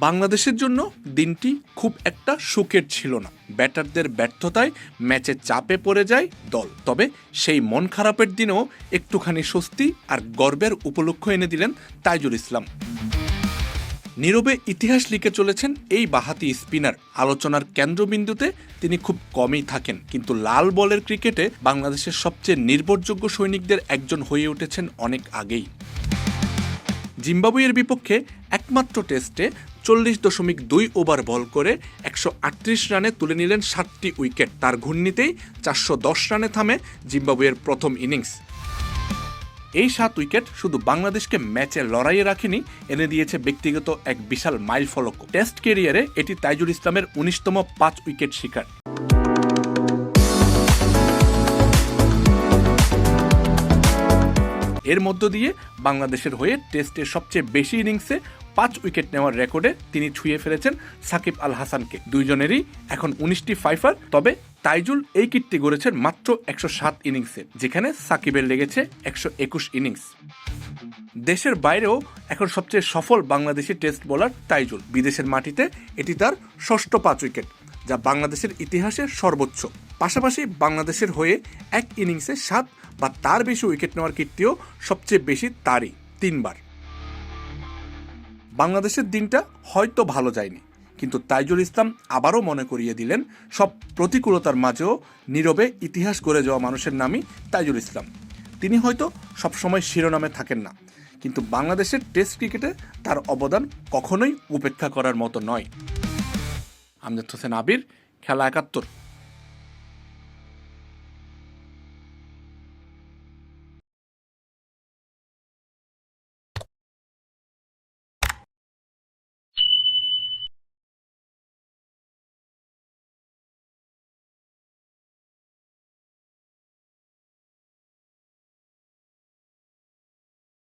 বাংলাদেশের জন্য দিনটি খুব একটা সুখের ছিল না। ব্যাটারদের ব্যর্থতায় ম্যাচে চাপে পড়ে যায় দল। তবে সেই মন খারাপের দিনেও একটুখানি স্বস্তি আর গর্বের উপলক্ষ এনে দিলেন তাইজুল ইসলাম। নীরবে ইতিহাস লিখে চলেছেন এই বাঁহাতি স্পিনার। আলোচনার কেন্দ্রবিন্দুতে তিনি খুব কমই থাকেন, কিন্তু লাল বলের ক্রিকেটে বাংলাদেশের সবচেয়ে নির্ভরযোগ্য সৈনিকদের একজন হয়ে উঠেছেন অনেক আগেই। জিম্বাবুয়ের বিপক্ষে একমাত্র টেস্টে 40.2 ওভার বল করে 138 রানে তুলে নিলেন 7টি উইকেট। তার ঘূর্ণিতেই 410 রানে থামে জিম্বাবুয়ের প্রথম ইনিংস। এই 7 উইকেট শুধু বাংলাদেশকে ম্যাচে লড়াইয়ে রাখেনি, এনে দিয়েছে ব্যক্তিগত এক বিশাল মাইল ফলক। টেস্ট ক্যারিয়ারে এটি তাইজুল ইসলামের 19তম 5 উইকেট শিকার। এর মধ্য দিয়ে বাংলাদেশের হয়ে টেস্টের সবচেয়ে বেশি ইনিংসে 5 উইকেট নেওয়ার রেকর্ডে তিনি ছুঁয়ে ফেলেছেন সাকিব আল হাসানকে। দুইজনেরই এখন 19টি ফাইফার। তবে তাইজুল এই কীর্তি গড়েছেন মাত্র 107 ইনিংসে, যেখানে সাকিবের লেগেছে 121 ইনিংস। দেশের বাইরেও এখন সবচেয়ে সফল বাংলাদেশি টেস্ট বোলার তাইজুল। বিদেশের মাটিতে এটি তার 6ষ্ঠ 5 উইকেট, যা বাংলাদেশের ইতিহাসে সর্বোচ্চ। পাশাপাশি বাংলাদেশের হয়ে এক ইনিংসে 7 বা তার বেশি উইকেট নেওয়ার কীর্তিও সবচেয়ে বেশি তারই, 3 বার। বাংলাদেশের দিনটা হয়তো ভালো যায়নি, কিন্তু তাইজুল ইসলাম আবারও মনে করিয়ে দিলেন সব প্রতিকূলতার মাঝেও নীরবে ইতিহাস গড়ে যাওয়া মানুষের নামই তাইজুল ইসলাম। তিনি হয়তো সবসময় শিরোনামে থাকেন না, কিন্তু বাংলাদেশের টেস্ট ক্রিকেটে তার অবদান কখনোই উপেক্ষা করার মতো নয়। আমজাদ হোসেন আবির, খেলা 71।